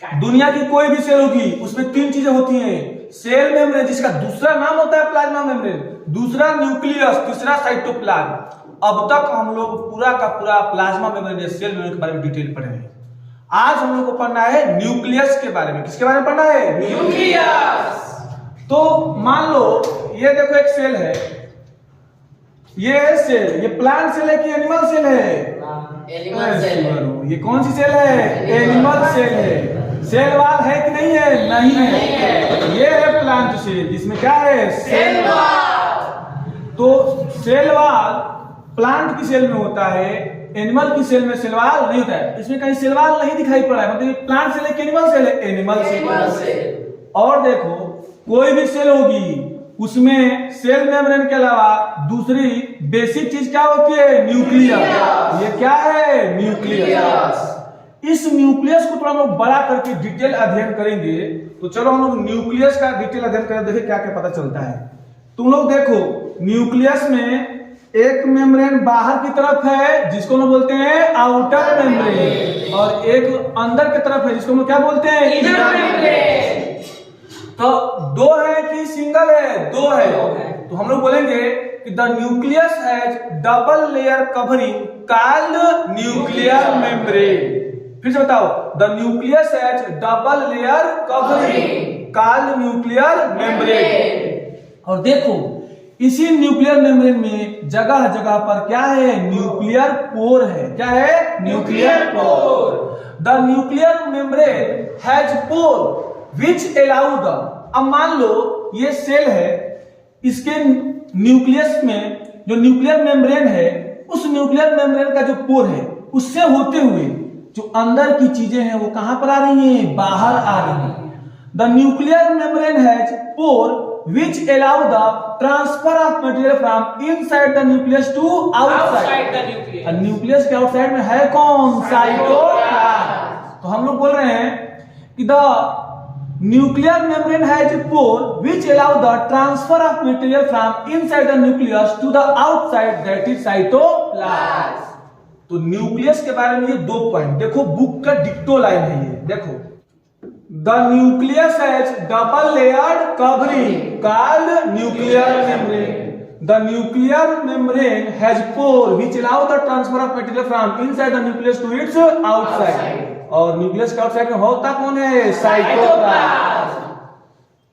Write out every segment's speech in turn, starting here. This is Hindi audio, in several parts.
दुनिया की कोई भी सेल होगी उसमें तीन चीजें होती हैं, सेल मेम्ब्रेन जिसका दूसरा नाम होता है प्लाज्मा मेम्ब्रेन, दूसरा न्यूक्लियस, तीसरा साइटोप्लाज्म। अब तक हम लोग पूरा का पूरा प्लाज्मा मेम्ब्रेन या सेल मेम्ब्रेन के बारे में डिटेल पढ़े हैं। आज हम लोग को पढ़ना है न्यूक्लियस के बारे में। किसके बारे में पढ़ना है? न्यूक्लियस। तो मान लो ये देखो एक सेल है, ये सेल, ये प्लांट सेल है कि एनिमल सेल है? एनिमल सेल है। ये कौन सी सेल है? एनिमल सेल है। सेल वाल है कि नहीं है? नहीं है। ये है प्लांट सेल जिसमें क्या है? Cell wall. तो सेल वाल प्लांट की सेल में होता है, एनिमल की सेल में सेल वाल नहीं होता है। इसमें कहीं सेल वाल नहीं दिखाई पड़ा है, मतलब प्लांट सेल है कि एनिमल सेल है? Animal cell. और देखो कोई भी सेल होगी उसमें सेल मेम्ब्रेन के अलावा दूसरी बेसिक चीज क्या होती है? न्यूक्लियस। ये क्या है? न्यूक्लियस। इस न्यूक्लियस को थोड़ा हम लोग बड़ा करके डिटेल अध्ययन करेंगे। तो चलो हम लोग न्यूक्लियस का डिटेल अध्ययन करें, देखिए क्या क्या पता चलता है। तुम लोग देखो न्यूक्लियस में एक मेम्ब्रेन बाहर की तरफ है जिसको हम बोलते हैं आउटर मेम्ब्रेन, और एक अंदर की तरफ है जिसको हम क्या बोलते हैं? Inner membrane. तो दो है कि सिंगल है? दो है। तो हम लोग बोलेंगे कि the nucleus has double layer covering called nuclear membrane. फिर से बताओ, the nucleus has double layer covering called nuclear membrane. और देखो इसी न्यूक्लियर मेम्ब्रेन में जगह जगह पर क्या है? न्यूक्लियर पोर है। क्या है? Nuclear pore. The nuclear membrane has pore which allow the, अब मान लो ये सेल है, इसके न्यूक्लियस में जो न्यूक्लियर मेम्ब्रेन है, उस न्यूक्लियर मेम्ब्रेन का जो पोर है उससे होते हुए जो अंदर की चीजें हैं वो कहां पर आ रही हैं? बाहर आ रही हैं। The nuclear membrane has pore which allow the transfer of material from inside the nucleus to outside the nucleus. Nucleus के आउटसाइड में है कौन? साइटोप्लाज्म। तो हम लोग बोल रहे हैं कि the nuclear membrane has a pore which allow the transfer of material from inside the nucleus to the outside, that is cytoplasm। तो न्यूक्लियस के बारे में ये दो पॉइंट देखो, बुक का डिक्टो लाइन है ये देखो, the nucleus has double layered covering called nuclear membrane. The nuclear membrane has pore which allow the transfer of material from inside the nucleus to its outside. और न्यूक्लियस के आउटसाइड में होता कौन है? साइटोप्लाज्म।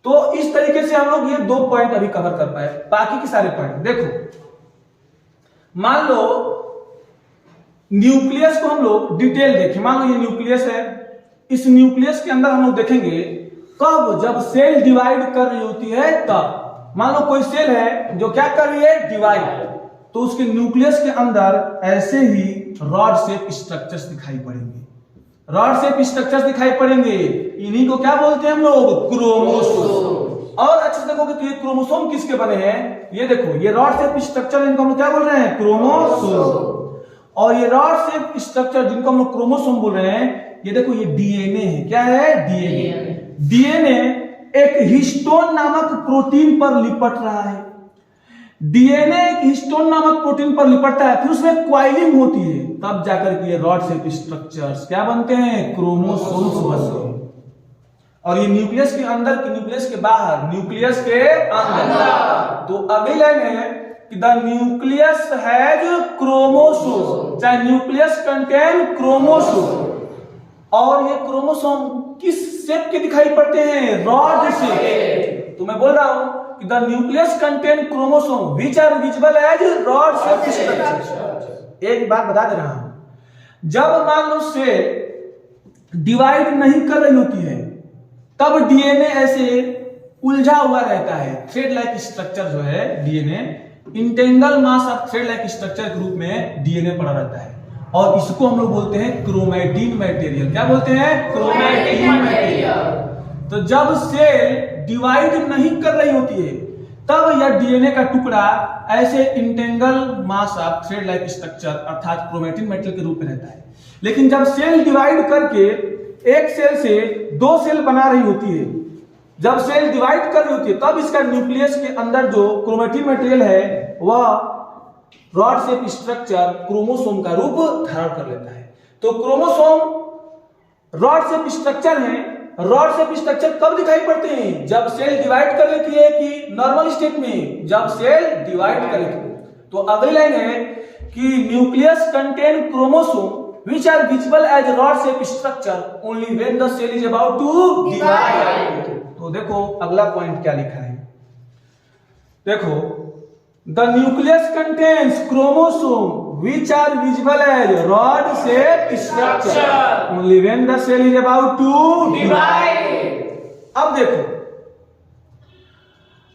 तो इस तरीके से हम लोग ये दो पॉइंट अभी कवर कर पाए। बाकी के सारे पॉइंट देखो, मान लो न्यूक्लियस को हम लोग डिटेल देखें। मान लो ये न्यूक्लियस है, इस न्यूक्लियस के अंदर हम लोग देखेंगे कब? जब सेल डिवाइड कर रही होती है तब। मान लो कोई सेल है जो क्या कर रही है? डिवाइड। तो उसके न्यूक्लियस के अंदर ऐसे ही रॉड शेप स्ट्रक्चर्स दिखाई पड़ेंगे। रॉड शेप स्ट्रक्चर्स दिखाई पड़ेंगे, इन्हीं को क्या बोलते हैं हम लोग? क्रोमोसोम। और अच्छे से देखोगे तो ये क्रोमोसोम किसके बने हैं? ये देखो, ये रॉड शेप स्ट्रक्चर इनको हम लोग क्या बोल रहे हैं? क्रोमोसोम। और ये रॉड शेप स्ट्रक्चर जिनको हम लोग क्रोमोसोम बोल रहे हैं, ये देखो ये डीएनए है। क्या है? डीएनए। डीएनए एक हिस्टोन नामक प्रोटीन पर लिपट रहा है। डीएनए एक हिस्टोन नामक प्रोटीन पर लिपटता है, फिर उसमें क्वाइलिंग होती है, तब जाकर के ये रॉड शेप स्ट्रक्चर्स क्या बनते हैं? क्रोमोसोम्स बनते हैं। और ये न्यूक्लियस के अंदर की न्यूक्लियस के बाहर, न्यूक्लियस के अंदर। तो अगली लाइन है कि द न्यूक्लियस हैज क्रोमोसोम, चाहे न्यूक्लियस कंटेन क्रोमोसोम। और ये क्रोमोसोम किस शेप के दिखाई पड़ते हैं? Rod shape. तो मैं बोल रहा हूं कि the nucleus contain chromosome which are visible as rod shape structure. एक बात बता दे रहा हूं, जब मान लो सेल डिवाइड नहीं कर रही होती है तब डीएनए ऐसे उलझा हुआ रहता है। थ्रेड लाइक स्ट्रक्चर जो है DNA, entangle mass of thread like structure के रूप में डीएनए पड़ा रहता है, और इसको हम लोग बोलते हैं क्रोमैटिन मटेरियल। क्या बोलते हैं? Chromatin material. तो जब सेल डिवाइड नहीं कर रही होती है तब यह डीएनए का टुकड़ा ऐसे entangle mass of thread like structure अर्थात क्रोमैटिन मटेरियल के रूप में रहता है। लेकिन जब सेल डिवाइड करके एक सेल से दो सेल बना रही होती है, जब सेल डिवाइड कर रही होती है तब इसका न्यूक्लियस के अंदर जो क्रोमैटिन मटेरियल है वह रॉड शेप स्ट्रक्चर क्रोमोसोम का रूप धारण कर लेता है। तो क्रोमोसोम रॉड शेप स्ट्रक्चर है। रॉड शेप स्ट्रक्चर कब दिखाई पड़ते हैं? जब सेल डिवाइड कर लेती है कि नॉर्मल स्टेट में, जब सेल डिवाइड कर लेती है। तो अगली लाइन है कि nucleus contain chromosome which are visible as rod shape structure only when the cell is about to divide। तो देखो अगला पॉइंट क्या लिखा है, देखो the nucleus contains chromosome which are visible as rod shape structure only when the cell is about to divide। अब देखो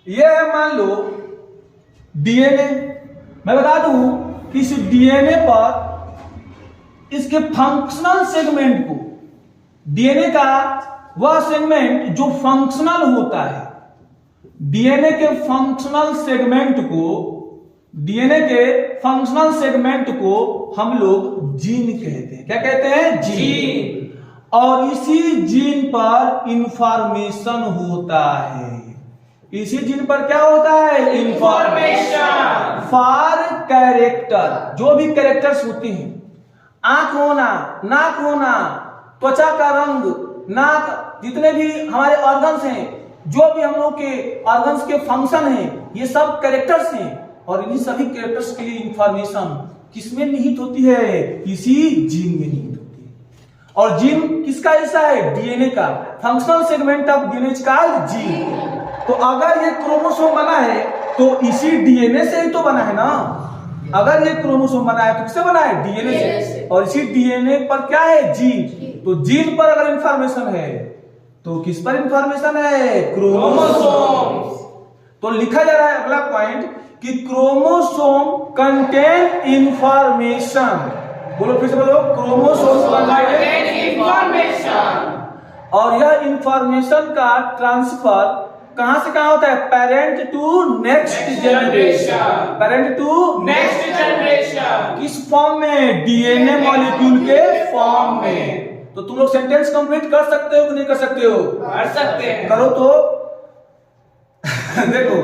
ये है मान लो डीएनए, मैं बता दूं कि इस डीएनए पर इसके फंक्शनल सेगमेंट को, डीएनए का वह सेगमेंट जो फंक्शनल होता है, डीएनए के फंक्शनल सेगमेंट को, डीएनए के फंक्शनल सेगमेंट को हम लोग जीन कहते हैं। क्या कहते हैं? जीन। और इसी जीन पर इंफॉर्मेशन होता है। इसी जीन पर क्या होता है? Information for character. जो भी कैरेक्टर्स होते हैं, आंख होना, नाक होना, त्वचा का रंग, नाक, जितने भी हमारे ऑर्गन्स हैं, जो भी हम लोग के ऑर्गन्स के फंक्शन हैं, ये सब कैरेक्टर्स हैं। और इन्हीं सभी कैरेक्टर्स के लिए इंफॉर्मेशन किसमें निहित होती है? इसी जीन में निहित होती है। और जीन किसका हिस्सा है? डीएनए का। Functional segment of DNA is called gene. तो अगर ये क्रोमोसोम बना है तो इसी डीएनए से ही तो बना है ना। अगर ये क्रोमोसोम बना है तो किससे बना है? डीएनए से। और इसी डीएनए पर क्या है? जीन। तो जीन पर अगर इंफॉर्मेशन है तो किस पर इंफॉर्मेशन है? क्रोमोसोम। तो लिखा जा रहा है अगला पॉइंट कि क्रोमोसोम कंटेन इंफॉर्मेशन। बोलो फिर से बोलो, क्रोमोसोम कंटेन इंफॉर्मेशन। और यह इंफॉर्मेशन का ट्रांसफर कहां से कहां होता है? Parent to next generation. Parent to next generation किस फॉर्म में? डीएनए मॉलिक्यूल के फॉर्म में। तो तुम लोग सेंटेंस कंप्लीट कर सकते हो कि नहीं कर सकते हो? कर सकते हैं। करो तो देखो,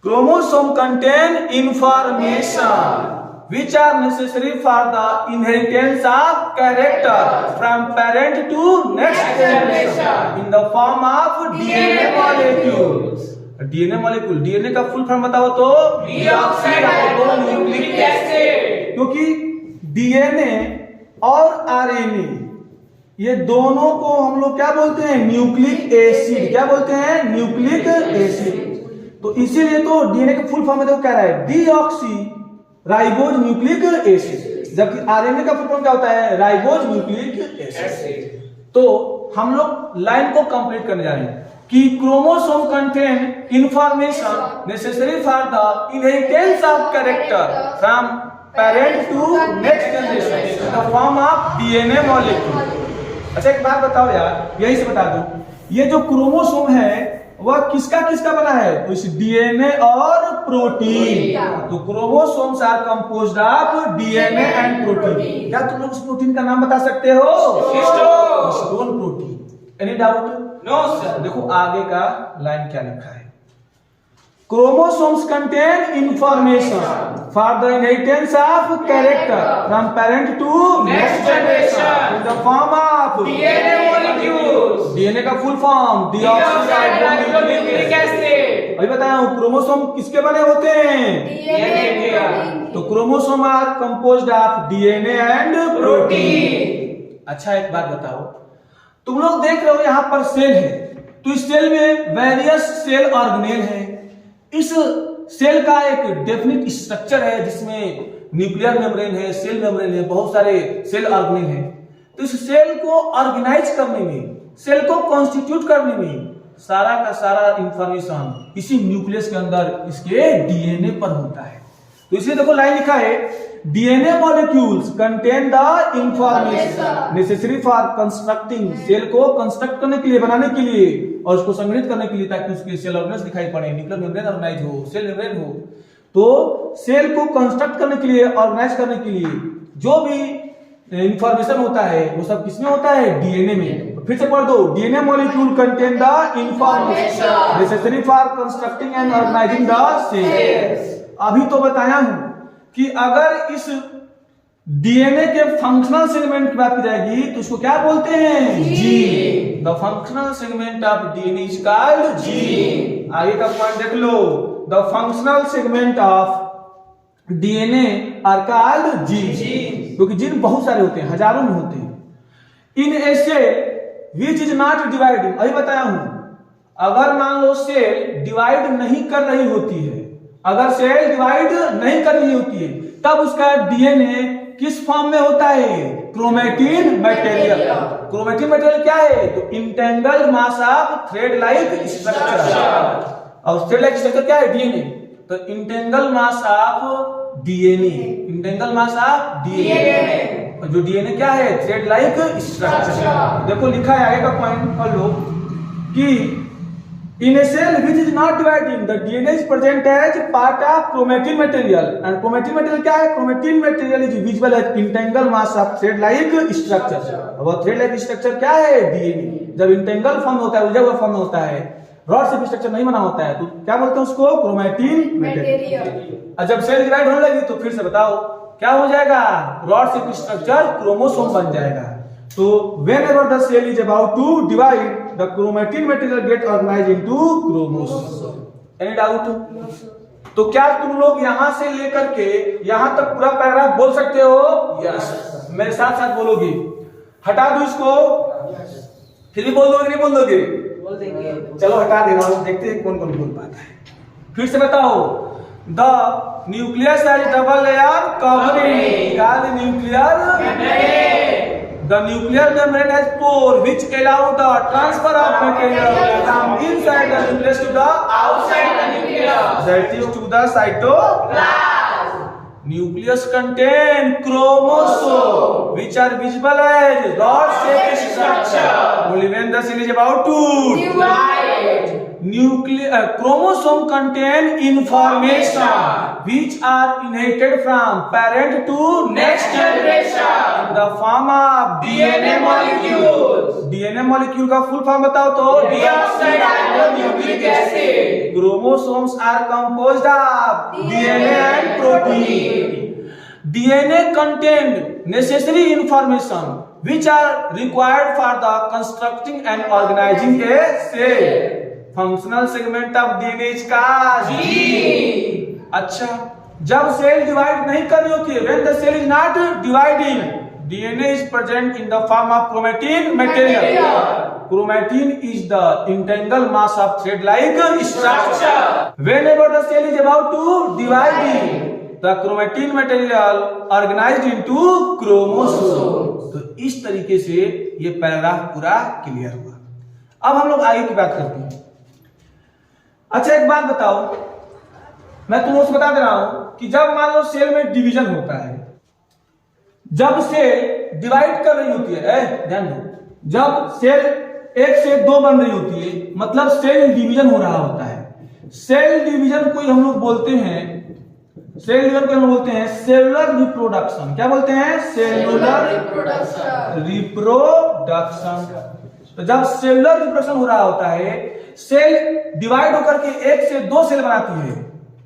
chromosome contain information which are necessary for the inheritance of character from parent to next generation in the form of DNA molecules। DNA molecule, DNA का फुल फॉर्म बताओ तो? Deoxyribonucleic acid. क्योंकि डीएनए और आरएनए ये दोनों को हम लोग क्या बोलते हैं? Nucleic acid. क्या बोलते हैं? Nucleic acid. तो इसीलिए तो डीएनए का फुल फॉर्म में देखो क्या रहा है? Deoxy ribose nucleic acid. जबकि आरएनए का फुल फॉर्म क्या होता है? Ribose nucleic acid. तो हम लोग लाइन को कंप्लीट करने जा रहे हैं कि chromosome contain information necessary for the inheritance of character from parent to next generation in the form of DNA molecule. अच्छा एक बात बताओ यार, यही से बता दो, ये जो क्रोमोसोम है वह किसका किसका बना है? तो इस डीएनए और प्रोटीन। तो chromosomes are composed of DNA and protein. क्या तुम लोग उस प्रोटीन का नाम बता सकते हो? Histone protein. Any doubt? No sir. देखो आगे का लाइन क्या लिखा है, Chromosomes contain information for the inheritance of character from parent to next generation in the form of DNA molecules। DNA का फुल फॉर्म डीऑक्सीराइबोन्यूक्लिक एसिड। अभी बताया हूँ क्रोमोसोम किसके बने होते हैं? DNA के। तो chromosome are composed of DNA and protein. अच्छा एक बात बताओ, तुम लोग देख रहे हो यहाँ पर सेल है, तो इस सेल में वेरियस सेल ऑर्गेनेल है। इस सेल का एक डेफिनिट स्ट्रक्चर है जिसमें न्यूक्लियर मेम्ब्रेन है, सेल मेम्ब्रेन है, बहुत सारे सेल ऑर्गेनेल हैं। तो इस सेल को ऑर्गेनाइज करने में, सेल को कॉन्स्टिट्यूट करने में सारा का सारा इंफॉर्मेशन इसी न्यूक्लियस के अंदर इसके डीएनए पर होता है। तो इसलिए देखो लाइन लिखा है, DNA molecules contain the information necessary for constructing. Cell को कंस्ट्रक्ट करने के लिए, बनाने के लिए और उसको संगठित करने के लिए, ताकि उसके सेल ऑर्गेनल्स दिखाई पड़े, न्यूक्लियर मेम्ब्रेन ऑर्गेनाइज हो, सेल मेम्ब्रेन हो। तो सेल को कंस्ट्रक्ट करने के लिए, ऑर्गेनाइज करने के लिए जो भी इंफॉर्मेशन होता है वो सब किसमें होता है? डीएनए में। फिर से पढ़ दो, DNA molecule contain the information necessary for constructing and organising the cell. अभी तो बताया हूं कि अगर इस डीएनए के फंक्शनल सेगमेंट की बात की जाएगी तो उसको क्या बोलते हैं? Gene. The functional segment of DNA is called gene. आगे का पॉइंट देख लो, the functional segment of DNA are called gene, क्योंकि जीन बहुत सारे होते हैं, हजारों में होते हैं। In a cell which is not dividing, अभी बताया हूं, अगर मान लो सेल डिवाइड नहीं कर रही होती है, अगर सेल डिवाइड नहीं कर रही होती है तब उसका डीएनए किस फॉर्म में होता है? Chromatin material. क्रोमेटिन मटेरियल क्या है? तो entangled mass of thread like structure. और थ्रेड लाइक स्ट्रक्चर क्या है? डीएनए। तो entangle mass of DNA, entangle mass of DNA, जो डीएनए क्या है? Thread like structure. देखो लिखा है आगे का पॉइंट पढ़ लो कि in a cell which is not dividing, the DNA is present as part of chromatin material, and chromatin material क्या है? chromatin material is visible as entangled mass of thread like structure। अब thread like structure क्या है? DNA। जब entangled फॉर्म होता है, उलझा हुआ फॉर्म होता है, रॉड शेप स्ट्रक्चर नहीं बना होता है, तो क्या बोलते हैं उसको? chromatin material। और जब सेल डिवाइड होने लगी तो फिर से बताओ क्या हो जाएगा? रॉड शेप स्ट्रक्चर क्रोमोसोम बन जाएगा। तो whenever the cell is about to divide, the chromatin material get organized into chromosome। Any doubt? तो क्या तुम लोग यहां से लेकर के यहां तक पूरा पैराग्राफ बोल सकते हो? यस। मेरे साथ साथ बोलोगे? हटा दो इसको? फिर भी बोल दोगे? नहीं बोल दोगे? बोल देंगे। चलो हटा दे रहा हूं, देखते हैं कौन कौन बोल पाता है। फिर से बताओ, the nucleus has double layer covering, क्या है nuclear? The nuclear membrane has pore which allow the transfer of material from inside the nucleus to the outside the nucleus, that is to the cytoplasm. Nucleus contain chromosome which are visible as rod-shaped structure only when the cell is about to divide. Chromosome contain information which are inherited from parent to next generation in the form of DNA molecules। DNA molecule का full form बताओ तो? deoxyribonucleic acid। Chromosomes are composed of DNA and protein। DNA contain necessary information which are required for the constructing and organizing a cell। Functional segment of DNA is called gene. अच्छा, जब सेल डिवाइड नहीं कर रही होती है, when the cell is not dividing, DNA is present in the form of chromatin material. Chromatin is the entangle mass of thread like structure. Whenever the cell is about to dividing, the chromatin material organised into chromosome. तो इस तरीके से ये पैराग्राफ पूरा क्लियर हुआ। अब हम लोग आगे की बात करते हैं। अच्छा एक बात बताओ, मैं तुम लोगों से बता दे रहा हूं कि जब मान लो सेल में डिवीजन होता है, जब सेल डिवाइड कर रही होती है, ध्यान दो, जब सेल 1 से 2 बन रही होती है मतलब सेल डिवीजन हो रहा होता है। सेल डिवीजन को हम लोग बोलते हैं, सेल डिवीजन को हम बोलते हैं सेलुलर रिप्रोडक्शन। क्या बोलते हैं? Cellular reproduction. तो जब सेलुलर रिप्रोडक्शन हो रहा होता है, सेल डिवाइड होकर के 1 से 2 सेल बनाती है,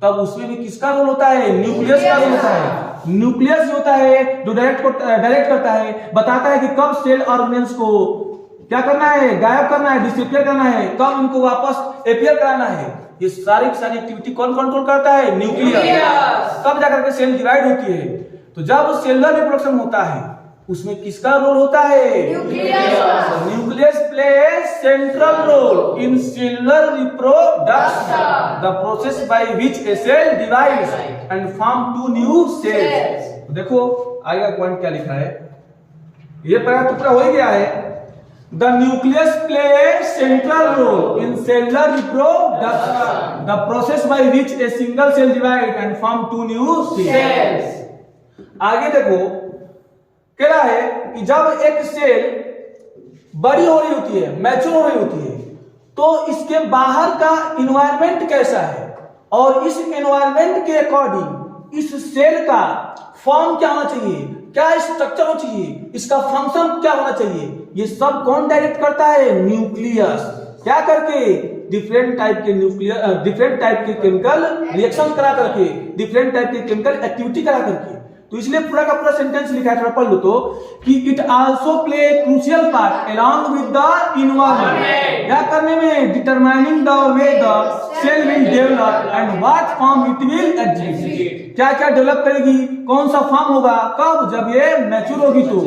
तब उसमें भी किसका रोल होता है? न्यूक्लियस का रोल होता है। न्यूक्लियस होता है जो डायरेक्ट करता है, बताता है कि कब सेल ऑर्गेनेल्स को क्या करना है? गायब करना है, डिसअपियर करना है, कब इनको वापस अपीयर कराना है। ये सारी एक्टिविटी कौन कंट्रोल करता है? न्यूक्लियस। तब जाकर के सेल डिवाइड होती है। तो जब सेलुलर रिप्रोडक्शन होता है उसमें किसका रोल होता है? Nucleus play central role in cellular reproduction, the process by which a cell divides and form 2 new cells. देखो आगे का पॉइंट क्या लिखा है, ये पैराग्राफ तो पूरा हो ही गया है। The nucleus play central role in cellular reproduction, the process by which a single cell divide and form 2 new cells. आगे देखो कह रहा है कि जब एक सेल बड़ी हो रही होती है, मैच्योर हो रही होती है, तो इसके बाहर का एनवायरनमेंट कैसा है और इस एनवायरनमेंट के अकॉर्डिंग इस सेल का फॉर्म क्या होना चाहिए, क्या स्ट्रक्चर होना चाहिए, इसका फंक्शन क्या होना चाहिए, ये सब कौन डायरेक्ट करता है? न्यूक्लियस। क्या करके? डिफरेंट टाइप के डिफरेंट टाइप के केमिकल रिएक्शन करा करके, डिफरेंट टाइप के केमिकल एक्टिविटी करा करके। तो इसलिए पूरा का पूरा सेंटेंस लिखा है, थोड़ा पढ़ लो तो, कि it also play crucial part along with the environment, क्या करने में, determining the way the cell will develop and what form it will exist, क्या क्या डेवलप करेगी, कौन सा फॉर्म होगा, कब, जब ये मैच्योर होगी, तो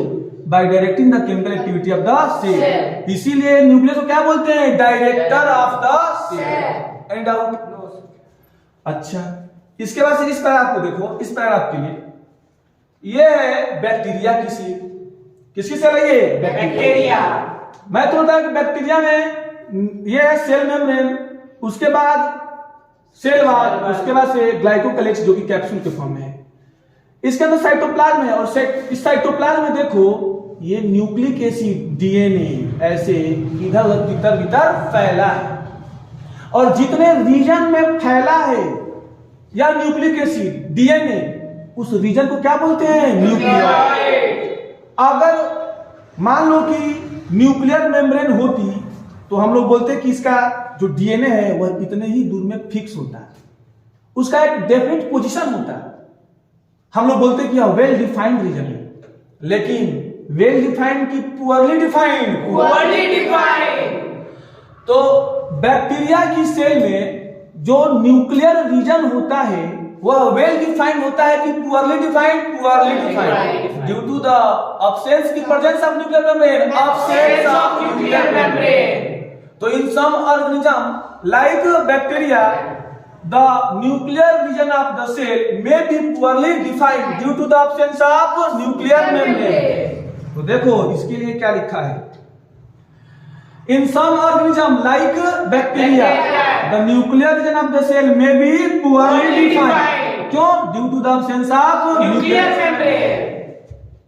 by directing the chemical activity of the cell. इसीलिए न्यूक्लियस को क्या बोलते हैं, director of the cell. Any doubt? अच्छा, इसके बाद से इस पैराग्राफ को देखो, इस पैराग्राफ के लिए ये है बैक्टीरिया की सेल। किसकी सेल है ये, बैक्टीरिया। मैं तो बताया कि बैक्टीरिया में ये है सेल मेम्ब्रेन, उसके बाद सेल वॉल, उसके बाद से ग्लाइकोकलेक्स जो कि कैप्सूल के फॉर्म में है, इसके अंदर साइटोप्लाज्म है, और इस साइटोप्लाज्म में देखो ये न्यूक्लिक एसिड डीएनए ऐसे इधर उधर भीतर फैला है, और जितने रीजन में फैला है या न्यूक्लिक एसिड डीएनए, उस रीजन को क्या बोलते हैं, न्यूक्लियर। अगर मान लो कि न्यूक्लियर मेम्ब्रेन होती तो हम लोग बोलते कि इसका जो डीएनए है वह इतने ही दूर में फिक्स होता है, उसका एक डेफिनेट पोजीशन होता है, हम लोग बोलते कि यह वेल डिफाइंड रीजन है, लेकिन वेल डिफाइंड की पुअरली डिफाइंड, तो बैक्टीरिया की सेल में जो न्यूक्लियर रीजन होता है वह वेल डिफाइंड होता है कि poorly defined, due to the absence की presence of nuclear membrane, absence of nuclear membrane। तो in some organism like bacteria, the nuclear region of the cell may be poorly defined due to the absence of nuclear membrane। तो देखो इसके लिए क्या लिखा है, in some organism like bacteria, the nuclear region of the cell may be poorly defined, क्यों, due to the absence of nuclear membrane।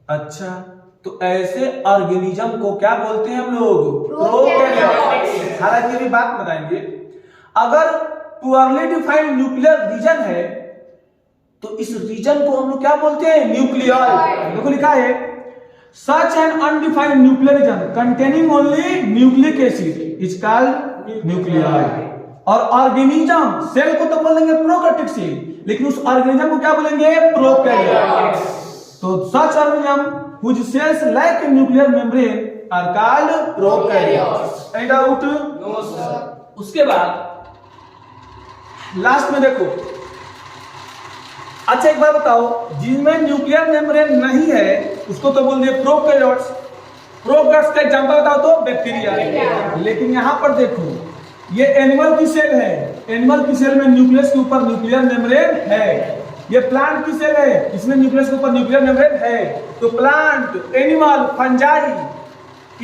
अच्छा, तो ऐसे ऑर्गेनिज्म को क्या बोलते हैं हम लोग, प्रोकैरियोट्स। हालांकि ये भी बात बताएंगे, अगर पुअरली डिफाइंड न्यूक्लियर रीजन है तो इस रीजन को हम लोग क्या बोलते हैं, न्यूक्लियर। देखो लिखा है, such an undefined nuclear region containing only nucleic acid is called nuclei। और ऑर्गेनिज्म, सेल को तो बोलेंगे प्रोकैरियोटिक सेल, लेकिन उस ऑर्गेनिज्म को क्या बोलेंगे, प्रोकैरियोट्स। तो such organism whose cells lack a nuclear membrane are called prokaryotes। Any doubt? No sir। उसके बाद लास्ट में देखो, अच्छा एक बात बताओ, जिनमें न्यूक्लियर मेम्ब्रेन नहीं है उसको तो बोल दिए प्रोकैरियोट्स। प्रोकैरियोट्स का एग्जांपल बताओ तो बैक्टीरिया। लेकिन यहां पर देखो ये एनिमल की सेल है, एनिमल की सेल में न्यूक्लियस के ऊपर न्यूक्लियर मेम्ब्रेन है। ये प्लांट की सेल है, इसमें न्यूक्लियस के ऊपर न्यूक्लियर मेम्ब्रेन है। तो प्लांट, एनिमल, फंजाई,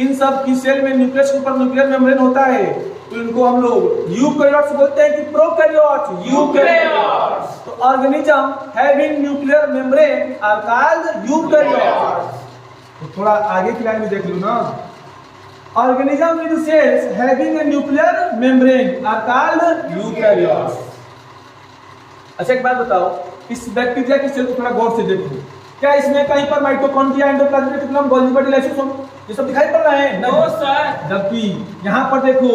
इन सब की सेल में न्यूक्लियस के ऊपर न्यूक्लियर मेम्ब्रेन होता है, तो इनको हम लोग यूकैरियोट्स बोलते हैं कि प्रोकैरियोट्स, यूकैरियोट्स। तो organism having nuclear membrane are called eukaryotes. तो थोड़ा आगे की लाइन में देख लो ना, organism with cells having a nuclear membrane are called eukaryotes. अच्छा एक बात बताओ, इस बैक्टीरिया की सेल को थोड़ा गौर से देखो, क्या इसमें कहीं पर mitochondria, endoplasmic reticulum, Golgi body, lysosome ये सब दिखाई पड़ रहा है? No sir. जबकि यहाँ पर देखो,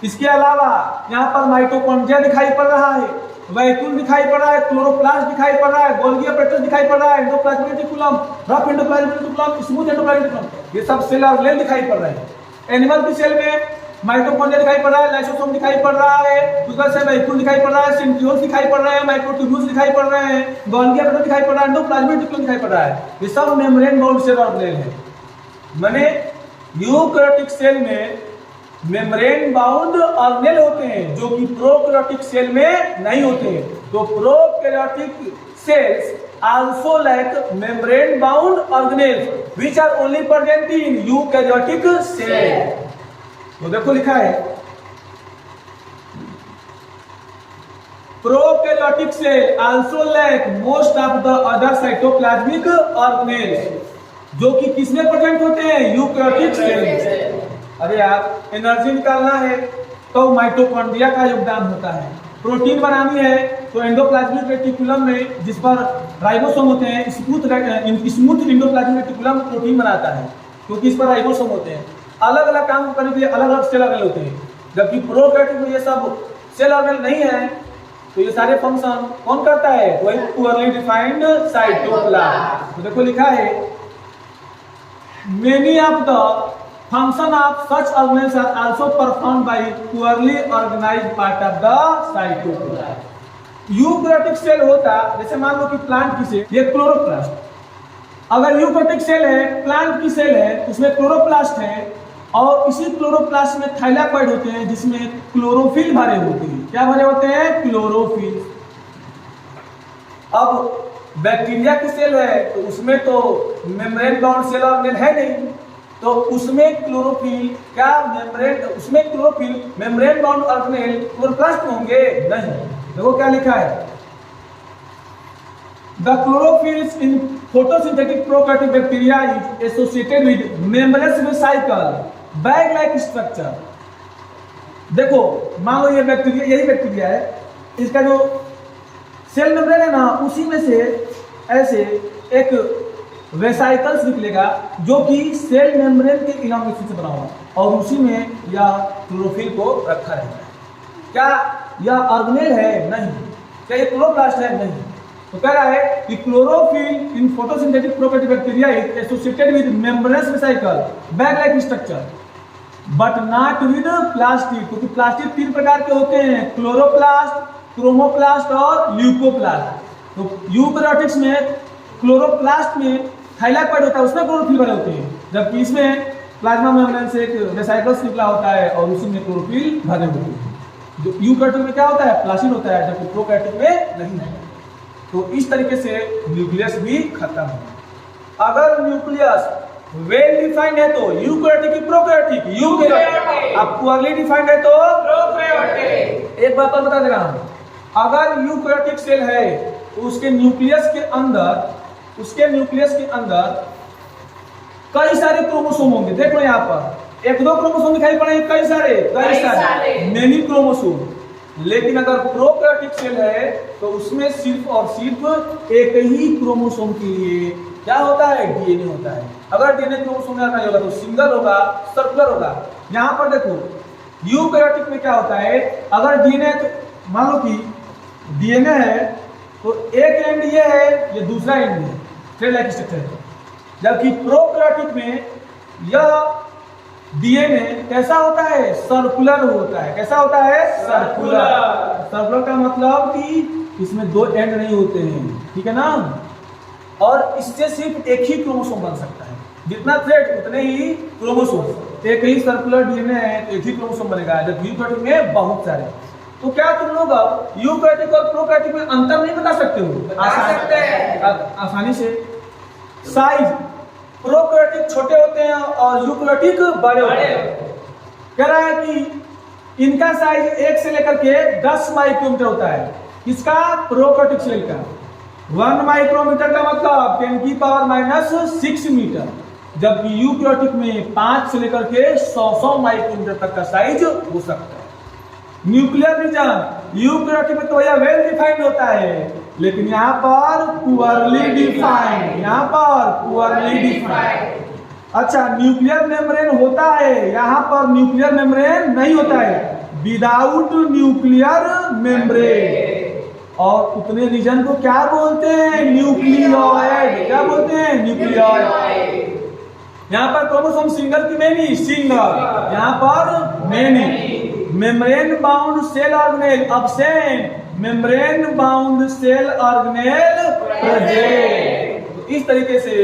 इसके अलावा यहाँ पर माइटोकॉन्ड्रिया दिखाई पड़ रहा है, वैक्यूल दिखाई पड़ रहा है, क्लोरोप्लास्ट दिखाई पड़ रहा है, गोल्गी apparatus दिखाई पड़ रहा है, endoplasmic reticulum, rough endoplasmic reticulum, smooth endoplasmic reticulum, ये सब सेल ऑर्गेनेल दिखाई पड़ रहे हैं। एनिमल की सेल में माइटोकॉन्ड्रिया दिखाई पड़ रहा है, लाइसोसोम दिखाई पड़ रहा है, उसका से वैक्यूल दिखाई पड़ रहा है, सेंट्रियोल्स दिखाई पड़ रहे हैं, माइक्रोट्यूब्यूल्स दिखाई पड़ रहे हैं, गोल्गी apparatus दिखाई पड़ रहा है, एंडोप्लाज्मिक रेटिकुलम दिखाई पड़ रहा है। ये सब मेम्ब्रेन बाउंड सेल ऑर्गेनेल है। माने यूकैरियोटिक सेल में मेम्ब्रेन बाउंड ऑर्गेनेल होते हैं जो कि प्रोकैरियोटिक सेल में नहीं होते हैं। तो prokaryotic cells also lack membrane bound organelles which are only present in eukaryotic cell। तो देखो लिखा है, prokaryotic cell also lack most of the other cytoplasmic organelles जो कि किसमें प्रेजेंट होते हैं, यूकैरियोटिक सेल। अरे यार, एनर्जी निकालना है तो माइटोकॉन्ड्रिया का योगदान होता है, प्रोटीन बनानी है तो एंडोप्लाज्मिक रेटिकुलम में जिस पर राइबोसोम होते हैं, स्मूथ एंडोप्लाज्मिक रेटिकुलम प्रोटीन बनाता है क्योंकि इस पर राइबोसोम होते हैं। अलग अलग काम करने के लिए अलग अलग सेल ऑर्गेनेल होते हैं, जबकि प्रोकैरियोटिक में ये सब सेल ऑर्गेनेल नहीं है। तो ये सारे फंक्शन कौन करता है? वही पुअरली डिफाइंड साइटोप्लाज्म। तो देखो लिखा है many of the function of such organelles are also performed by poorly organised part of the cytoplasm. Eukaryotic cell होता, जैसे मान लो कि प्लांट की सेल, ये क्लोरोप्लास्ट। अगर यूकैरियोटिक सेल है, प्लांट की सेल है, उसमें क्लोरोप्लास्ट है और इसी क्लोरोप्लास्ट में थाइलाकॉइड होते हैं जिसमें क्लोरोफिल भरे होते हैं। क्या भरे होते हैं? क्लोरोफिल। अब बैक्टीरिया की सेल है तो उसमें तो मेम्ब्रेन बाउंड सेल ऑर्गेनेल है नहीं, तो उसमें क्लोरोफिल क्या मेम्ब्रेन, उसमें chlorophyll membrane bound organelle chloroplast में होंगे? नहीं। देखो क्या लिखा है, the chlorophylls in photosynthetic prokaryotic bacteria is associated with membranes vesicle bag like structure. देखो मान लो ये बैक्टीरिया, यही बैक्टीरिया है, इसका जो सेल मेम्ब्रेन है ना, उसी में से ऐसे एक वेसाइकल्स निकलेगा जो कि सेल मेम्ब्रेन के इलास्टिक से बना हुआ और उसी में यह क्लोरोफिल को रखा रहेगा। क्या यह ऑर्गेनेल है? नहीं। क्या ये क्लोरोप्लास्ट है? नहीं। तो कह रहा है कि chlorophyll in photosynthetic prokaryotic bacteria is associated with membranes vesicle bag like structure but not with plastid, क्योंकि प्लास्टिड 3 प्रकार के होते हैं, क्लोरोप्लास्ट, क्रोमोप्लास्ट और ल्यूकोप्लास्ट। तो यूकैरियोटिक्स में क्लोरोप्लास्ट में थाइलाकॉइड होता है, उसमें क्लोरोफिल भरे होते हैं, जबकि इसमें प्लाज्मा मेम्ब्रेन से एक वेसाइकल्स निकला होता है और उसी में क्लोरोफिल भरे होते हैं। जो यूकैरियोटिक में क्या होता है? प्लास्टिड होता है, जबकि प्रोकैरियोटिक में नहीं है। तो इस तरीके से न्यूक्लियस भी खत्म है। अगर न्यूक्लियस वेल डिफाइंड है तो यूकैरियोटिक की प्रोकैरियोटिक, यूकैरियोटिक। अब पुअरली डिफाइंड है तो प्रोकैरियोटिक। एक बात और बता दे रहा हूं, अगर यूकैरियोटिक सेल है तो उसके न्यूक्लियस के अंदर कई सारे क्रोमोसोम होंगे। देखो यहाँ पर 1-2 क्रोमोसोम दिखाई पड़े, कई सारे मेनी क्रोमोसोम। लेकिन अगर प्रोकैरियोटिक सेल है तो उसमें सिर्फ और सिर्फ एक ही क्रोमोसोम के लिए क्या होता है? डीएनए होता है। अगर डीएनए क्रोमोसोम नहीं होगा तो सिंगल होगा, सर्कुलर होगा। यहाँ पर देखो यूकैरियोटिक में क्या होता है, अगर डीएनए, मान लो कि डीएनए है तो एक एंड ये है, ये दूसरा एंड है, थ्रेड लाइक स्ट्रक्चर है। जबकि प्रोकैरियोटिक में यह डीएनए कैसा होता है? सर्कुलर होता है। कैसा होता है? सर्कुलर। सर्कुलर का मतलब कि इसमें 2 एंड नहीं होते हैं, ठीक है ना, और इससे सिर्फ एक ही क्रोमोसोम बन सकता है। जितना थ्रेड उतने ही क्रोमोसोम। एक ही सर्कुलर डीएनए है तो एक ही क्रोमोसोम बनेगा, जबकि यूकैरियोटिक में बहुत सारे। तो क्या तुम लोग यूकैरियोटिक और प्रोकैरियोटिक में अंतर नहीं बता सकते हो? आसानी से। साइज, प्रोकैरियोटिक छोटे होते हैं और यूकैरियोटिक बड़े होते हैं। कह रहा है कि इनका साइज 1 से लेकर के 10 माइक्रोमीटर होता है। किसका? प्रोकैरियोटिक सेल का। 1 माइक्रोमीटर का मतलब 10⁻⁻6 मीटर, जबकि यूकैरियोटिक में 5 से लेकर के 100 माइक्रोमीटर तक का साइज हो सकता है। न्यूक्लियर रीजन यूकैरियोटिक में तो यह वेल डिफाइंड होता है, लेकिन यहाँ पर पुअरली डिफाइंड, यहाँ पर पुअरली डिफाइंड। अच्छा, न्यूक्लियर मेम्ब्रेन होता है, यहाँ पर न्यूक्लियर मेम्ब्रेन नहीं होता है, विदाउट न्यूक्लियर मेम्ब्रेन। और उतने रीजन को क्या बोलते हैं? न्यूक्लियोइड। क्या बोलते हैं? न्यूक्लियोइड। यहाँ पर क्रोमोसोम सिंगल की मेनी, सिंगल, यहाँ पर many. Membrane bound cell organelle absent, membrane bound cell organelle present. तो इस तरीके से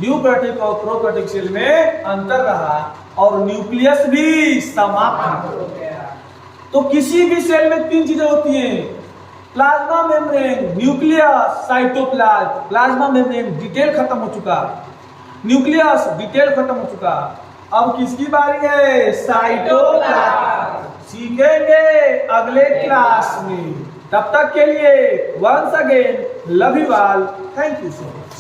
यूकैरियोटिक और प्रोकैरियोटिक सेल में अंतर रहा और न्यूक्लियस भी समाप्त हो गया। तो किसी भी सेल में 3 चीजें होती हैं, plasma membrane, nucleus, cytoplasm. Plasma membrane detail खत्म हो चुका, न्यूक्लियस डिटेल खत्म हो चुका। अब किसकी बारी है? साइटोप्लाज्म। सीखेंगे अगले क्लास में। तब तक के लिए once again love you all, thank you so much.